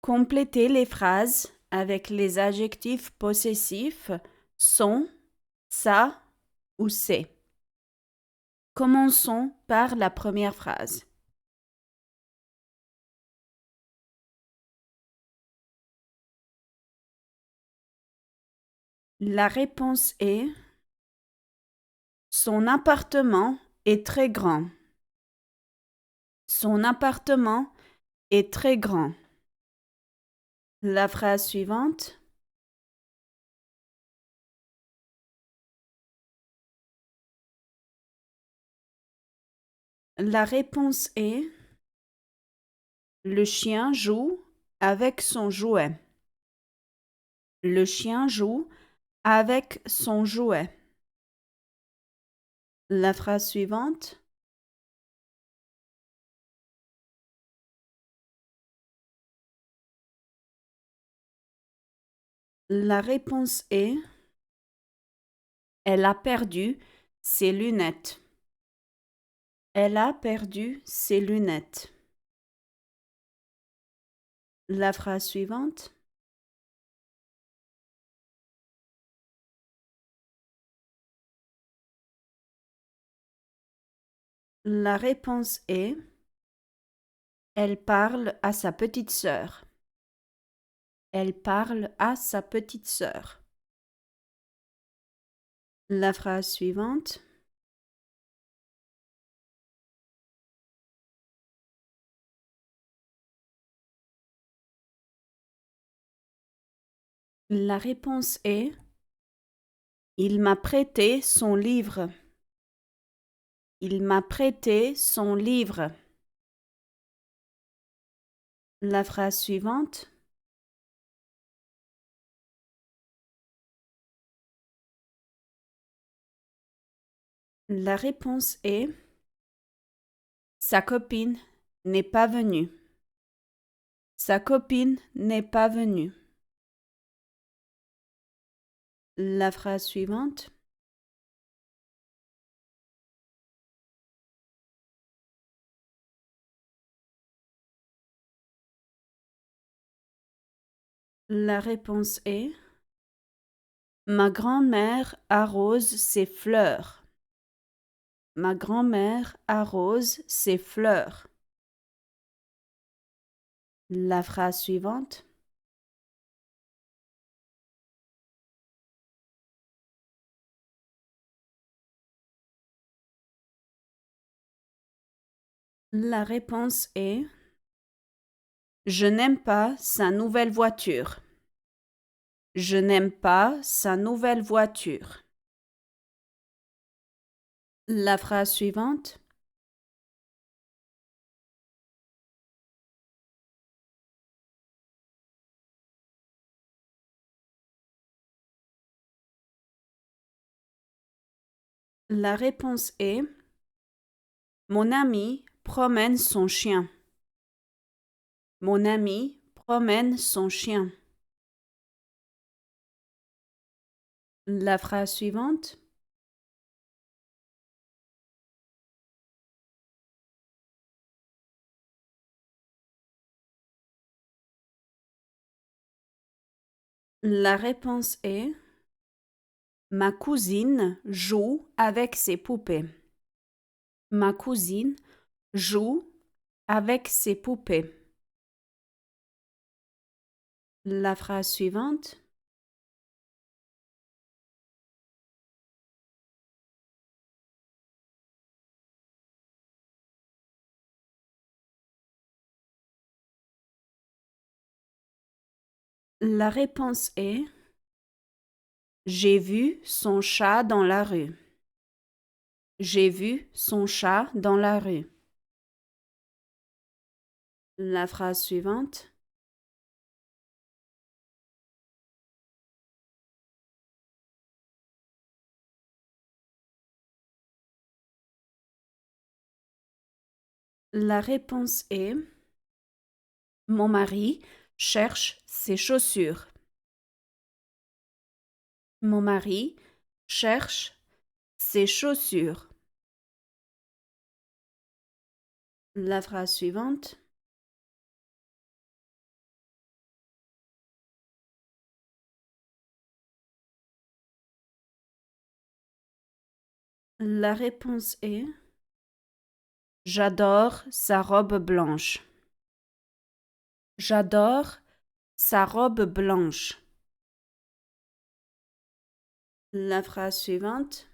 Complétez les phrases avec les adjectifs possessifs sont, ça ou c'est. Commençons par la première phrase. La réponse est son appartement est très grand. Son appartement est très grand. La phrase suivante. La réponse est le chien joue avec son jouet. Le chien joue avec son jouet. La phrase suivante. La réponse est elle a perdu ses lunettes. Elle a perdu ses lunettes. La phrase suivante. La réponse est elle parle à sa petite sœur. Elle parle à sa petite sœur. La phrase suivante. La réponse est il m'a prêté son livre. Il m'a prêté son livre. La phrase suivante. La réponse est sa copine n'est pas venue. Sa copine n'est pas venue. La phrase suivante. La réponse est ma grand-mère arrose ses fleurs. Ma grand-mère arrose ses fleurs. La phrase suivante. La réponse est je n'aime pas sa nouvelle voiture. Je n'aime pas sa nouvelle voiture. La phrase suivante. La réponse est mon ami promène son chien. Mon ami promène son chien. La phrase suivante. La réponse est ma cousine joue avec ses poupées. Ma cousine joue avec ses poupées. La phrase suivante. La réponse est j'ai vu son chat dans la rue. J'ai vu son chat dans la rue. La phrase suivante. La réponse est mon mari cherche ses chaussures. Mon mari cherche ses chaussures. La phrase suivante. La réponse est j'adore sa robe blanche. J'adore sa robe blanche. La phrase suivante.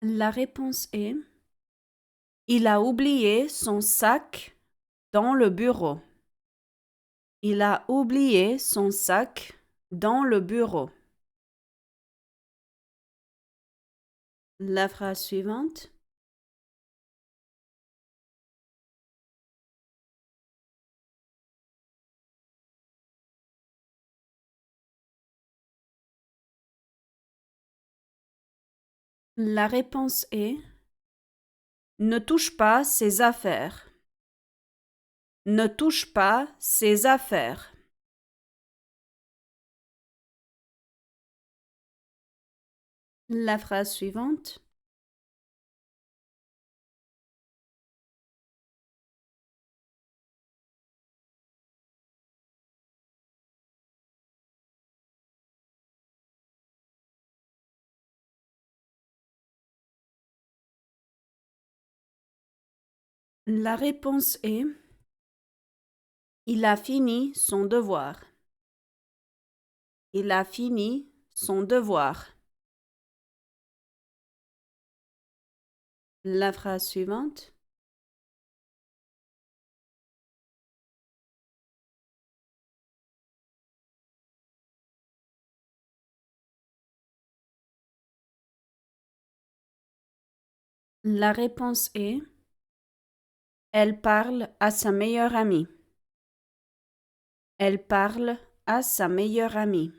La réponse est il a oublié son sac dans le bureau. Il a oublié son sac dans le bureau. La phrase suivante. La réponse est ne touche pas ses affaires. Ne touche pas ses affaires. La phrase suivante. La réponse est il a fini son devoir. Il a fini son devoir. La phrase suivante. La réponse est elle parle à sa meilleure amie. Elle parle à sa meilleure amie.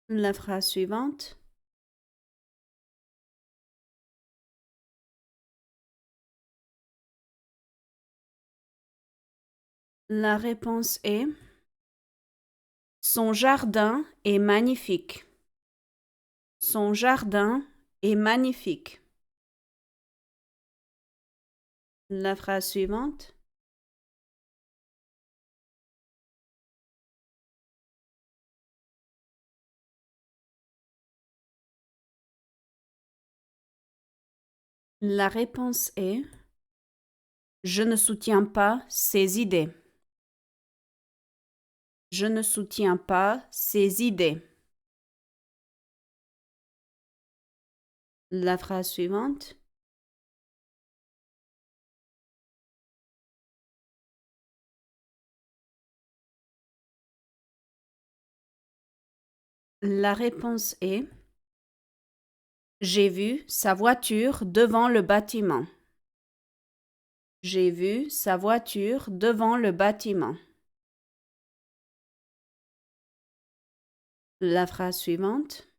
La phrase suivante. La réponse est son jardin est magnifique. Son jardin est magnifique. La phrase suivante. La réponse est je ne soutiens pas ses idées. Je ne soutiens pas ses idées. La phrase suivante. La réponse est j'ai vu sa voiture devant le bâtiment. J'ai vu sa voiture devant le bâtiment. La phrase suivante.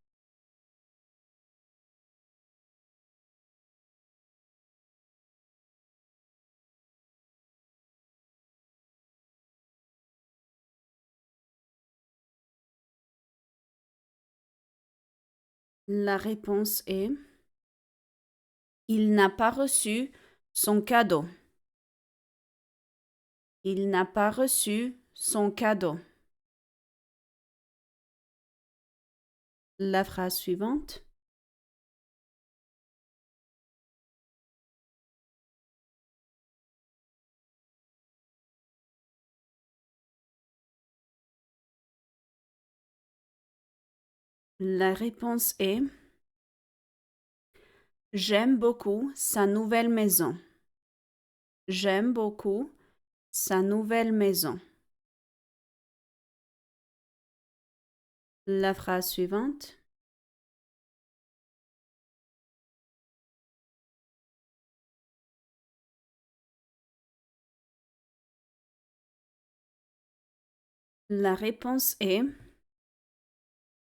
La réponse est il n'a pas reçu son cadeau. Il n'a pas reçu son cadeau. La phrase suivante. La réponse est j'aime beaucoup sa nouvelle maison. J'aime beaucoup sa nouvelle maison. La phrase suivante. La réponse est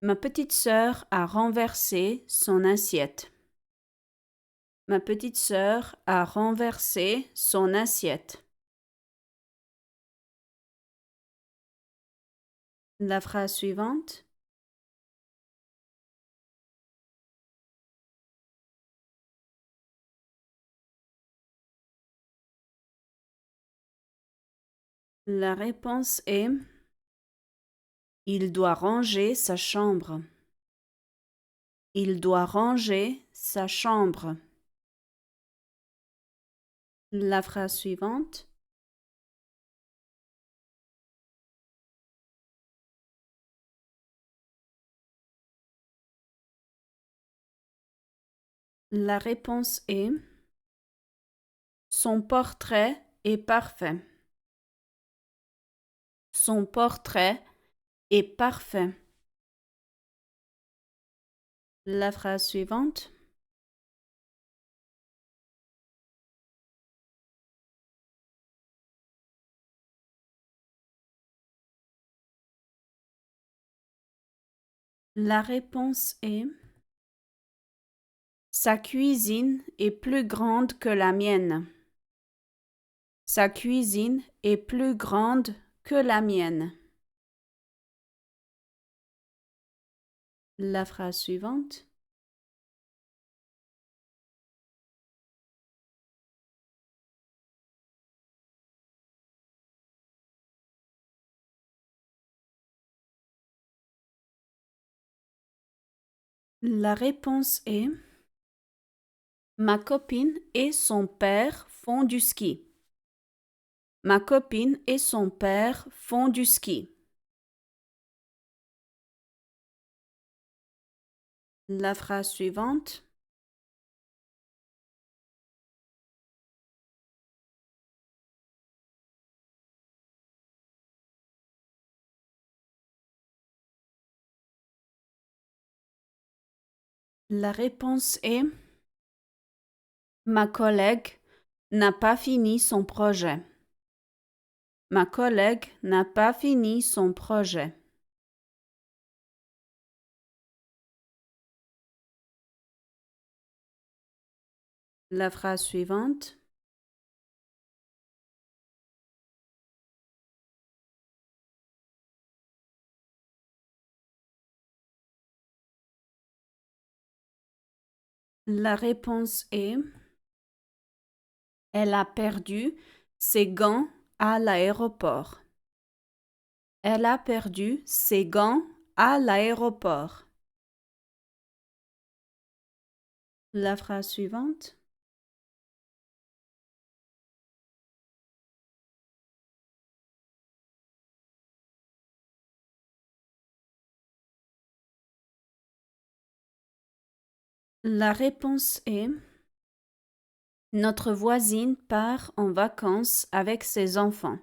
ma petite sœur a renversé son assiette. Ma petite sœur a renversé son assiette. La phrase suivante. La réponse est il doit ranger sa chambre. Il doit ranger sa chambre. La phrase suivante. La réponse est son portrait est parfait. Son portrait est parfait. La phrase suivante. La réponse est sa cuisine est plus grande que la mienne. Sa cuisine est plus grande que la mienne. La phrase suivante. La réponse est ma copine et son père font du ski. Ma copine et son père font du ski. La phrase suivante. La réponse est ma collègue n'a pas fini son projet. Ma collègue n'a pas fini son projet. La phrase suivante. La réponse est elle a perdu ses gants à l'aéroport. Elle a perdu ses gants à l'aéroport. La phrase suivante. La réponse est notre voisine part en vacances avec ses enfants.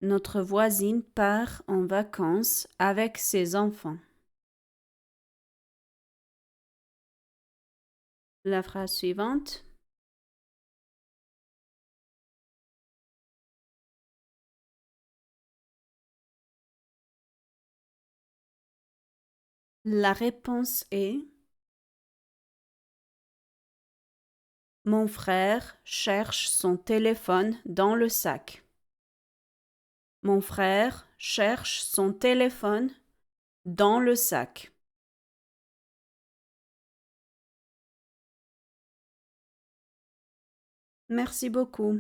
Notre voisine part en vacances avec ses enfants. La phrase suivante. La réponse est mon frère cherche son téléphone dans le sac. Mon frère cherche son téléphone dans le sac. Merci beaucoup.